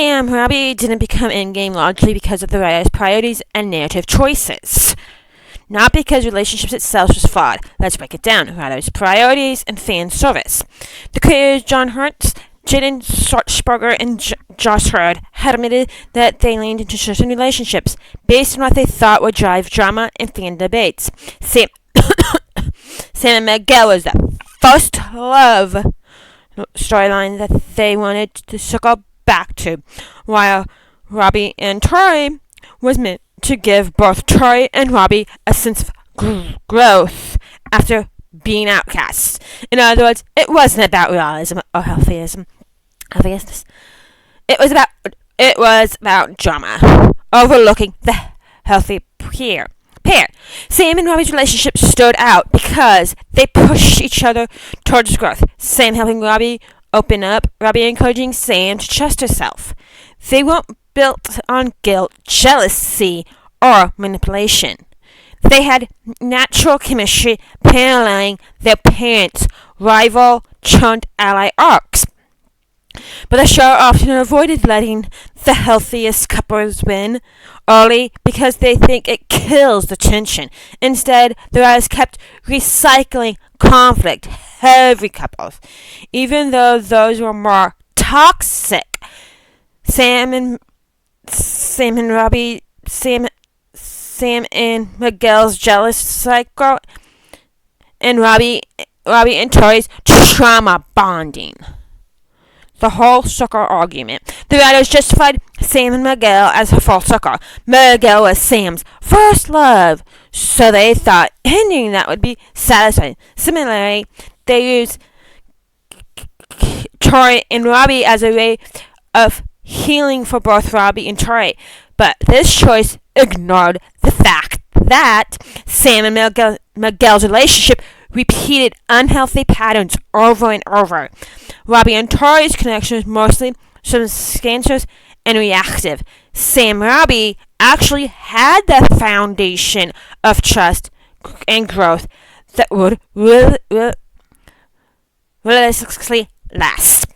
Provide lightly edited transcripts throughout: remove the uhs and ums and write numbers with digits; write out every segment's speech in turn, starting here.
Samobby didn't become Endgame largely because of the writer's priorities and narrative choices. Not because Relationships itself was flawed. Let's break it down. Writers' priorities and fan service. The creators John Hertz, Jaden Schwartzberger, and Josh Hurd had admitted that they leaned into certain relationships based on what they thought would drive drama and fan debates. Sam and Miguel was the first love storyline that they wanted to circle back to, while Robbie and Tori was meant to give both Tori and Robbie a sense of growth after being outcasts. In other words, it wasn't about realism or healthyism. It was about drama, overlooking the healthy pair. Sam and Robbie's relationship stood out because they pushed each other towards growth. Sam helping Robbie open up, Robbie encouraging Sam to trust herself. They weren't built on guilt, jealousy, or manipulation. They had natural chemistry paralleling their parents' rival turned ally arcs. But the show often avoided letting the healthiest couples win early because they think it kills the tension. Instead, the writers kept recycling conflict-heavy couples, even though those were more toxic. Sam and Miguel's jealous cycle, and Robbie and Tori's trauma bonding. The whole sucker argument. The writers justified Sam and Miguel as a full sucker. Miguel was Sam's first love, so they thought ending that would be satisfying. Similarly, they used Tori and Robbie as a way of healing for both Robbie and Tori, but this choice ignored the fact that Sam and Miguel's relationship repeated unhealthy patterns over and over. Robbie and Tori's connection was mostly subconscious and reactive. Sam and Robbie actually had the foundation of trust and growth that would realistically last.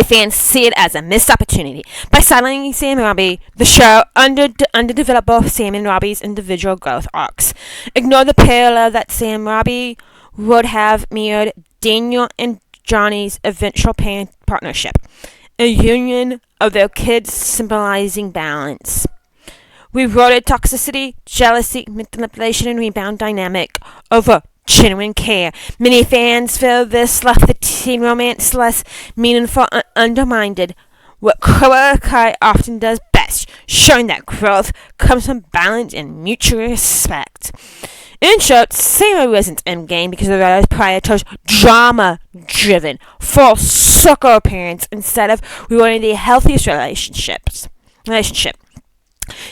Fans see it as a missed opportunity. By silencing Sam and Robbie, the show underdeveloped both Sam and Robbie's individual growth arcs. Ignore the parallel that Sam and Robbie would have mirrored Daniel and Johnny's eventual parent partnership, a union of their kids symbolizing balance. We wrote toxicity, jealousy, manipulation, and rebound dynamic over genuine care. Many fans feel this left the teen romance less meaningful and undermined what Cobra Kai often does best, showing that growth comes from balance and mutual respect. In short, Samobby wasn't Endgame because the writers prioritized drama-driven, full sucker appearance instead of rewarding the healthiest relationship.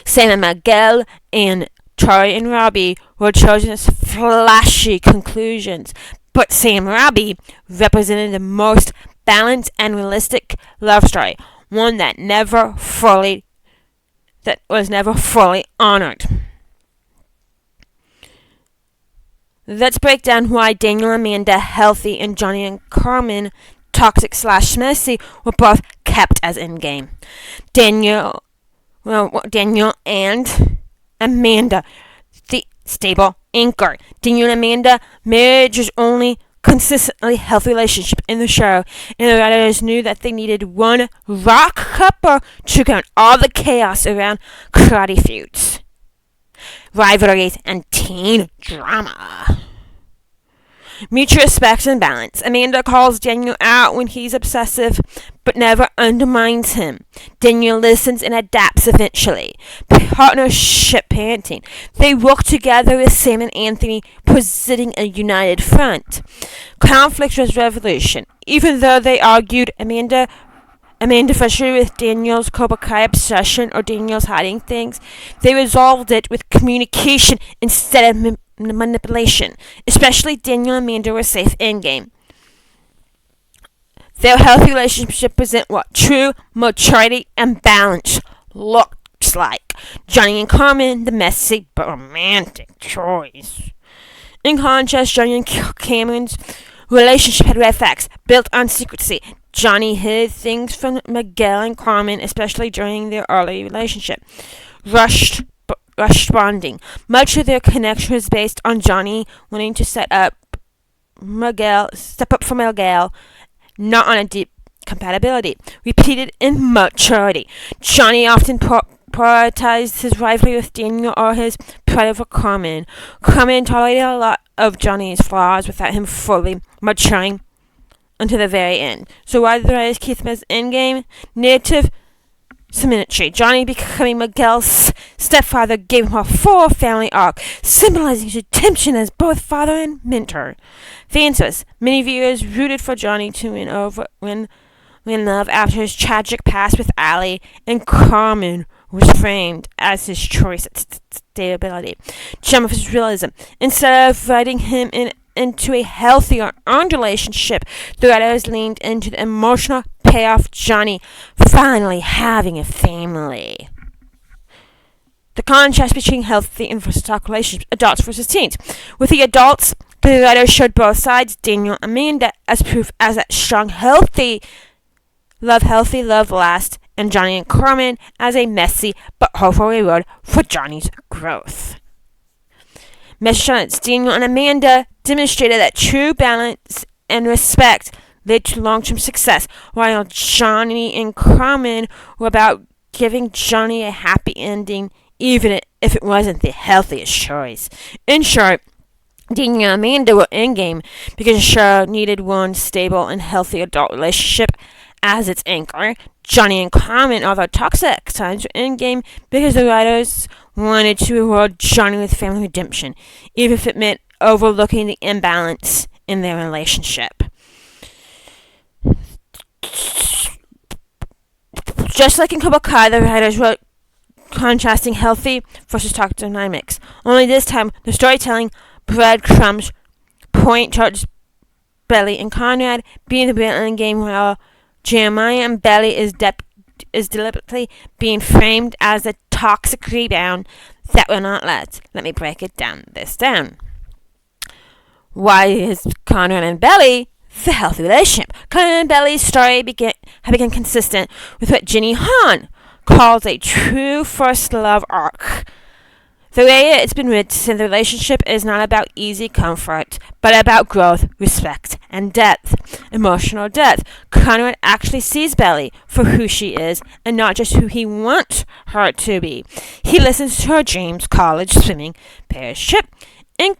Sam and Miguel and Tori and Robbie were chosen as flashy conclusions, but Sam and Robbie represented the most balanced and realistic love story, one that was never fully honored. Let's break down why Daniel and Amanda, healthy, and Johnny and Carmen, toxic/messy, were both kept as Endgame. Daniel and Amanda, the stable anchor. Daniel and Amanda, marriage was only consistently healthy relationship in the show, and the writers knew that they needed one rock couple to count all the chaos around karate feuds, rivalries, and teen drama. Mutual respect and balance. Amanda calls Daniel out when he's obsessive, but never undermines him. Daniel listens and adapts eventually. Partnership parenting. They work together with Sam and Anthony, presenting a united front. Conflict resolution. Even though they argued, Amanda frustrated with Daniel's Cobra Kai obsession or Daniel's hiding things, they resolved it with communication instead of manipulation. Especially Daniel and Amanda were safe in-game. Their healthy relationship present what true maturity and balance looks like. Johnny and Carmen, the messy but romantic choice. In contrast, Johnny and Cameron's relationship had red flags built on secrecy. Johnny hid things from Miguel and Carmen, especially during their early relationship. Rushed bonding. Much of their connection was based on Johnny wanting to step up for Miguel, not on a deep compatibility. Repeated immaturity. Johnny often prioritized his rivalry with Daniel or his pride over Carmen. Carmen tolerated a lot of Johnny's flaws without him fully maturing until the very end. So why did the writers keep him as Endgame? Narrative symmetry. Johnny becoming Miguel's stepfather gave him a full family arc, symbolizing his redemption as both father and mentor. Fan service. Many viewers rooted for Johnny to win love after his tragic past with Ali, and Carmen was framed as his choice at stability. Gem of his realism. Instead of writing him into a healthier earned relationship, the writers leaned into the emotional payoff Johnny finally having a family. The contrast between healthy and versatile relationships, adults versus teens. With the adults, the writers showed both sides, Daniel and Amanda, as proof as that strong, healthy, love lasts, and Johnny and Carmen as a messy but hopeful road for Johnny's growth. Message: Daniel and Amanda demonstrated that true balance and respect led to long-term success, while Johnny and Carmen were about giving Johnny a happy ending, even if it wasn't the healthiest choice. In short, Daniel and Amanda were Endgame because the show needed one stable and healthy adult relationship as its anchor. Johnny and Carmen, although toxic at times, were Endgame because the writers wanted to reward Johnny with family redemption, even if it meant overlooking the imbalance in their relationship. Just like in Cobra Kai, the writers wrote contrasting healthy versus toxic dynamics. Only this time, the storytelling breadcrumbs point towards Belly and Conrad being the villain game, while Jeremiah and Belly is deliberately being framed as a toxic rebound that will not let. Let me break it down. Why is Conrad and Belly the healthy relationship? Conrad and Belly's story have become consistent with what Jenny Han calls a true first love arc. The way it's been written, the relationship is not about easy comfort, but about growth, respect, and depth. Emotional depth. Conrad actually sees Belly for who she is, and not just who he wants her to be. He listens to her dreams, college, swimming, Paris trip, and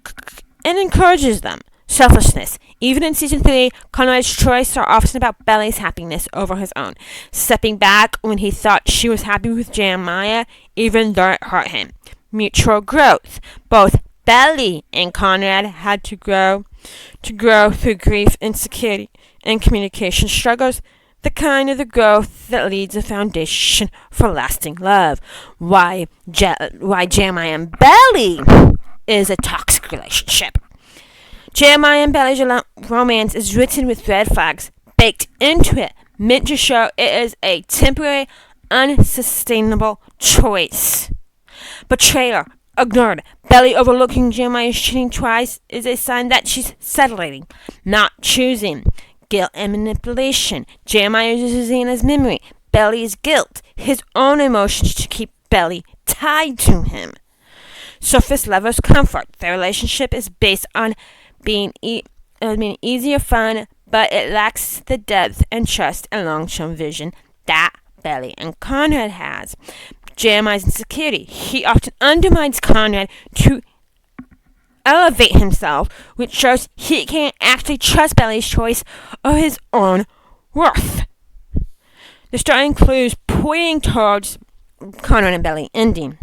encourages them. Selflessness. Even in season 3, Conrad's choices are often about Belly's happiness over his own. Stepping back when he thought she was happy with Jeremiah, even though it hurt him. Mutual growth. Both Belly and Conrad had to grow through grief, insecurity, and communication struggles, the kind of the growth that leads a foundation for lasting love. Why Jeremiah and Belly is a toxic relationship. Jeremiah and Belly's romance is written with red flags baked into it, meant to show it is a temporary, unsustainable choice. Betrayal. Ignored. Belly overlooking Jeremiah's cheating twice is a sign that she's settling, not choosing. Guilt and manipulation. Jeremiah uses Susanna's memory, Belly's guilt, his own emotions to keep Belly tied to him. Surface level comfort. Their relationship is based on being easier fun, but it lacks the depth and trust and long-term vision that Belly and Conrad has. Jeremiah's insecurity. He often undermines Conrad to elevate himself, which shows he can't actually trust Belly's choice or his own worth. The story includes pointing towards Conrad and Belly ending.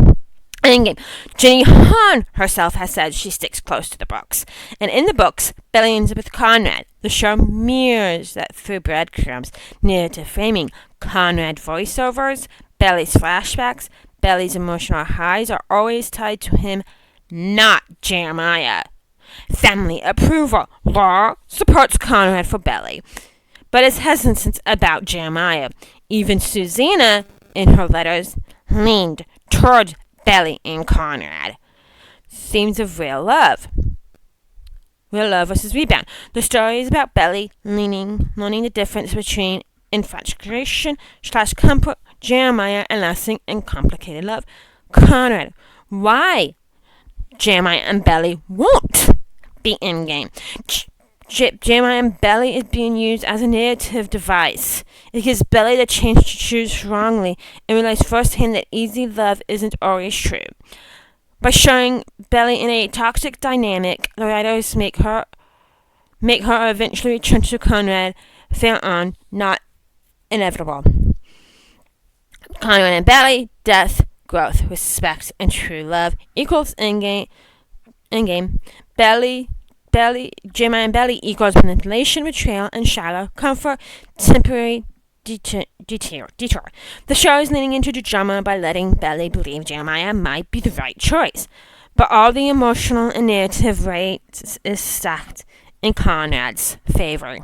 Endgame. Jenny Han herself has said she sticks close to the books. And in the books, Belly ends up with Conrad. The show mirrors that through breadcrumbs, narrative framing, Conrad voiceovers, Belly's flashbacks, Belly's emotional highs are always tied to him, not Jeremiah. Family approval. Laura supports Conrad for Belly, but is hesitant about Jeremiah. Even Susanna, in her letters, leaned towards Belly and Conrad. Themes of real love. real love versus rebound. The story is about Belly learning the difference between infatuation / comfort, Jeremiah, and lasting and complicated love. Conrad, why Jeremiah and Belly won't be in game. Jeremiah and Belly is being used as a narrative device. It gives Belly the chance to choose wrongly and realize firsthand that easy love isn't always true. By showing Belly in a toxic dynamic, the writers make her eventually return to Conrad, fair on, not inevitable. Conrad and Belly, death, growth, respect, and true love equals Endgame. Jeremiah and Belly equals manipulation, betrayal, and shallow comfort, temporary detour. The show is leaning into the drama by letting Belly believe Jeremiah might be the right choice, but all the emotional and narrative weight is stacked in Conrad's favor.